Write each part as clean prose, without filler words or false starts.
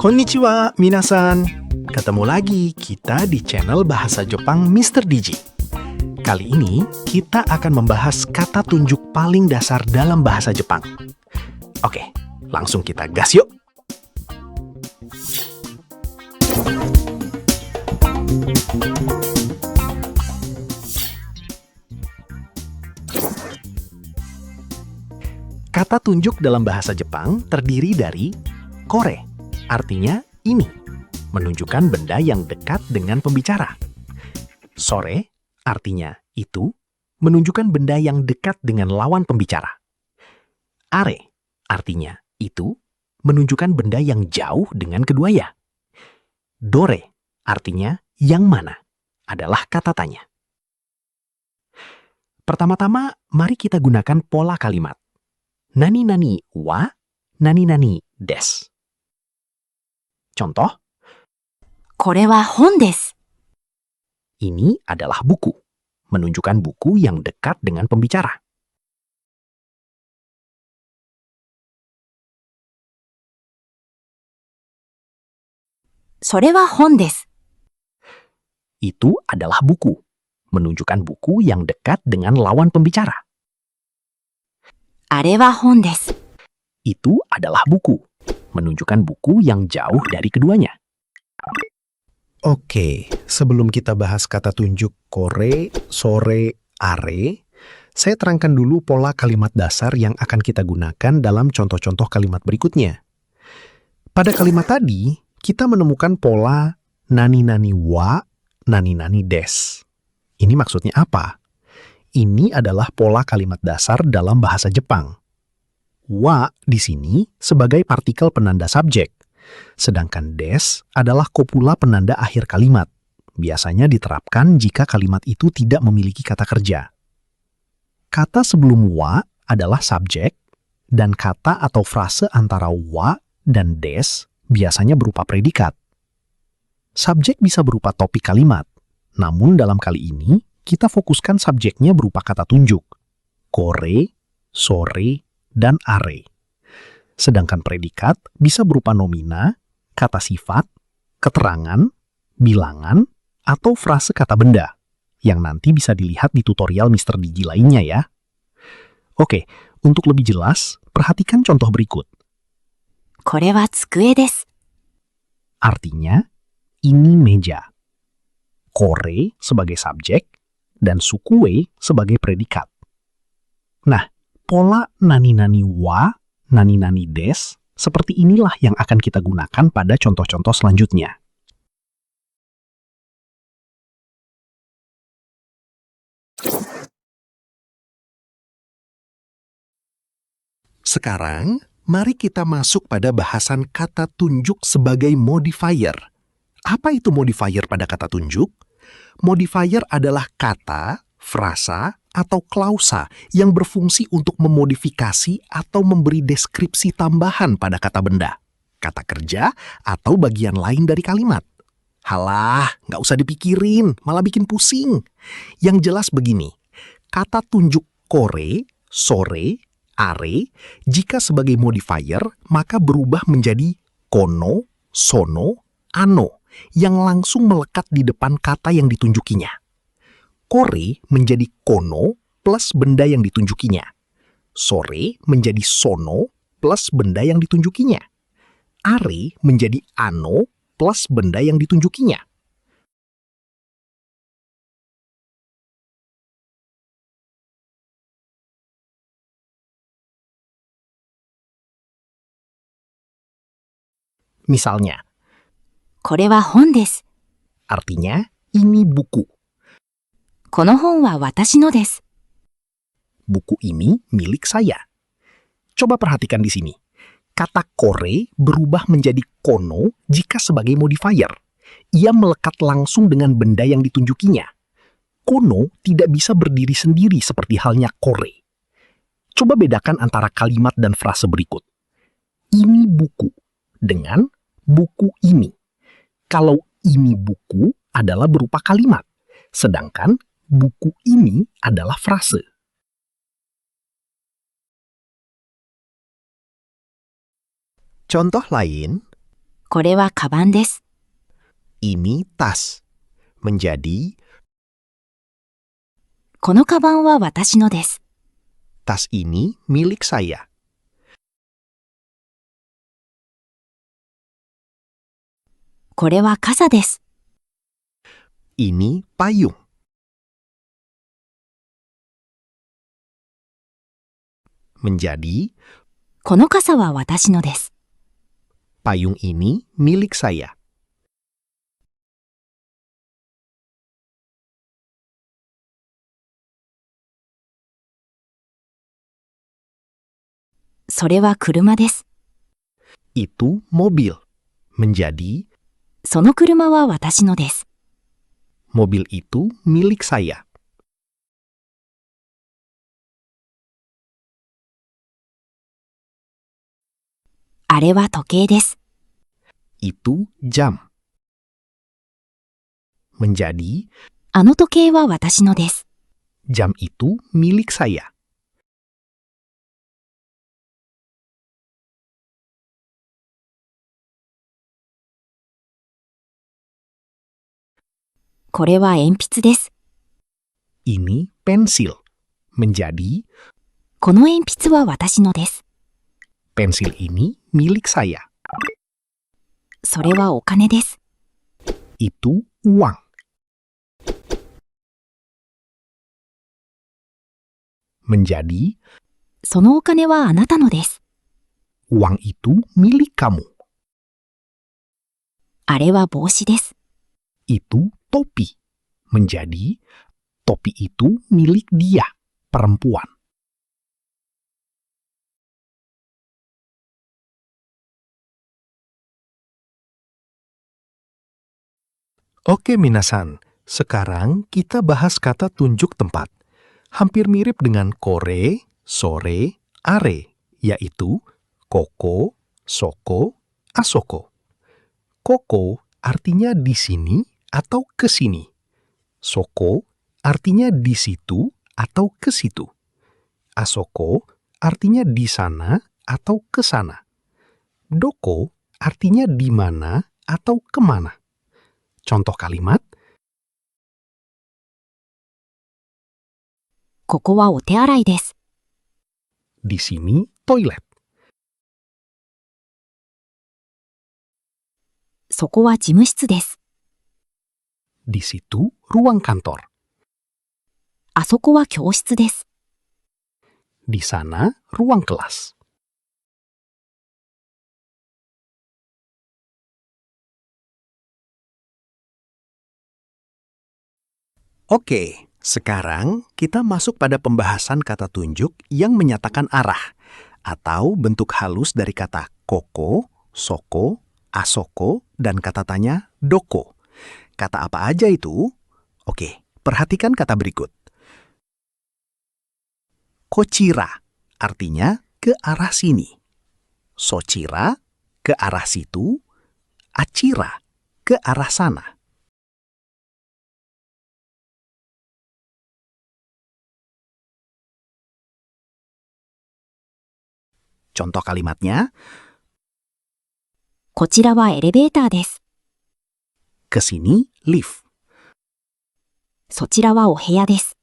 Konnichiwa, minasan. Ketemu lagi kita di channel Bahasa Jepang Mr. Digi. Kali ini kita akan membahas kata tunjuk paling dasar dalam bahasa Jepang. Oke, langsung kita gas yuk. Kata tunjuk dalam bahasa Jepang terdiri dari kore, artinya ini, menunjukkan benda yang dekat dengan pembicara. Sore, artinya itu, menunjukkan benda yang dekat dengan lawan pembicara. Are, artinya itu, menunjukkan benda yang jauh dengan keduanya. Dore, artinya yang mana, adalah kata tanya. Pertama-tama, mari kita gunakan pola kalimat. Nani-nani wa, nani-nani des. Contoh, これは本です。 ini adalah buku, menunjukkan buku yang dekat dengan pembicara.それは本です。 Itu adalah buku, menunjukkan buku yang dekat dengan lawan pembicara. あれは本です。 Itu adalah buku, menunjukkan buku yang jauh dari keduanya. Oke, sebelum kita bahas kata tunjuk kore, sore, are, saya terangkan dulu pola kalimat dasar yang akan kita gunakan dalam contoh-contoh kalimat berikutnya. Pada kalimat tadi, kita menemukan pola nani-nani wa, nani-nani des. Ini maksudnya apa? Ini adalah pola kalimat dasar dalam bahasa Jepang. Wa di sini sebagai partikel penanda subjek, sedangkan des adalah kopula penanda akhir kalimat. Biasanya diterapkan jika kalimat itu tidak memiliki kata kerja. Kata sebelum wa adalah subjek, dan kata atau frase antara wa dan des biasanya berupa predikat. Subjek bisa berupa topik kalimat, namun dalam kali ini kita fokuskan subjeknya berupa kata tunjuk, kore, sore, dan are. Sedangkan predikat bisa berupa nomina, kata sifat, keterangan, bilangan, atau frase kata benda, yang nanti bisa dilihat di tutorial Mr. Digi lainnya ya. Oke, untuk lebih jelas, perhatikan contoh berikut. これは机です。 Artinya, ini meja. Kore sebagai subjek, dan sukue sebagai predikat. Nah, pola nani-nani wa, nani-nani des, seperti inilah yang akan kita gunakan pada contoh-contoh selanjutnya. Sekarang, mari kita masuk pada bahasan kata tunjuk sebagai modifier. Apa itu modifier pada kata tunjuk? Modifier adalah kata, frasa, atau klausa yang berfungsi untuk memodifikasi atau memberi deskripsi tambahan pada kata benda, kata kerja, atau bagian lain dari kalimat. Halah, nggak usah dipikirin, malah bikin pusing. Yang jelas begini, kata tunjuk kore, sore, are, jika sebagai modifier, maka berubah menjadi kono, sono, ano, yang langsung melekat di depan kata yang ditunjukinya. Kore menjadi kono plus benda yang ditunjukinya. Sore menjadi sono plus benda yang ditunjukinya. Are menjadi ano plus benda yang ditunjukinya. Misalnya, これは本です。 artinya ini buku. この本は私のです。 Buku ini milik saya. Coba perhatikan di sini. Kata kore berubah menjadi kono jika sebagai modifier. Ia melekat langsung dengan benda yang ditunjukinya. Kono tidak bisa berdiri sendiri seperti halnya kore. Coba bedakan antara kalimat dan frase berikut. Ini buku dengan buku ini. Kalau ini buku adalah berupa kalimat, sedangkan buku ini adalah frase. Contoh lain, これはカバンです。 Ini tas. Menjadi このカバンは私のです。 tas ini milik saya. これは傘です。 Ini payung. Menjadi この傘は私のです。 payung ini milik saya. それは車です。 Itu mobil. Menjadi その車は私のです。 mobil itu milik saya. あれは時計です。 Itu jam. Menjadi あの時計は私のです。 jam itu milik saya. これは鉛筆です。 Ini pensil. Menjadi この鉛筆は私のです。 pensil ini milik saya. それはお金です。 Itu uang. Menjadi そのお金はあなたのです。 uang itu milik kamu. あれは帽子です。 Itu topi. Menjadi topi itu milik dia, perempuan. Oke minasan, sekarang kita bahas kata tunjuk tempat. Hampir mirip dengan kore, sore, are, yaitu koko, soko, asoko. Koko artinya di sini atau ke sini. Soko artinya di situ atau ke situ. Asoko artinya di sana atau ke sana. Doko artinya di mana atau kemana. Contoh kalimat, ここはお手洗いです。 di sini toilet. そこは事務室です。 Di situ ruang kantor. あそこは教室です。 Di sana ruang kelas. Oke, sekarang kita masuk pada pembahasan kata tunjuk yang menyatakan arah atau bentuk halus dari kata koko, soko, asoko, dan kata tanya doko. Kata apa aja itu? Oke, perhatikan kata berikut. Kochira artinya ke arah sini. Sochira ke arah situ. Achira ke arah sana. Contoh kalimatnya, こちらはエレベーターです。 ke sini lift. そちらはお部屋です。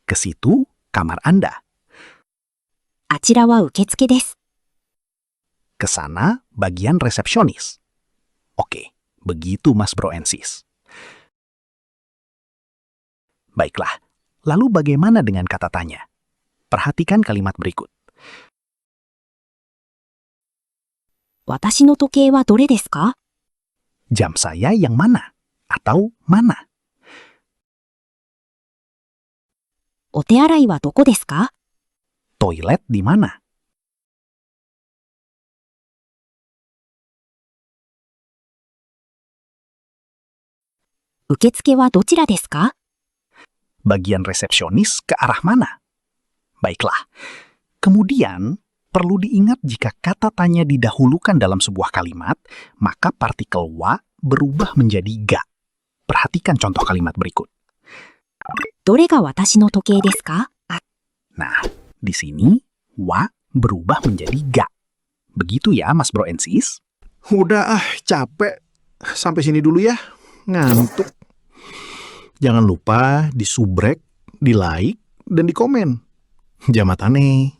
Ke situ kamar Anda. あちらは受付です。 Ke sana bagian resepsionis. Oke, begitu Mas Bro and Sis. Baiklah, lalu bagaimana dengan kata tanya? Perhatikan kalimat berikut. 私の時計はどれですか？ Jam saya yang mana? Atau mana? お手洗いはどこですか？ Toilet di mana?「受付はどちらですか？」 Bagian resepsionis ke arah mana? Baiklah. Kemudian, perlu diingat jika kata tanya didahulukan dalam sebuah kalimat, maka partikel wa berubah menjadi ga. Perhatikan contoh kalimat berikut. どれが私の時計ですか？ Nah, di sini wa berubah menjadi ga. Begitu ya, Mas Bro and Sis? Udah capek. Sampai sini dulu ya. Ngantuk. Jangan lupa di subrek, di like, dan di komen. Jamatane.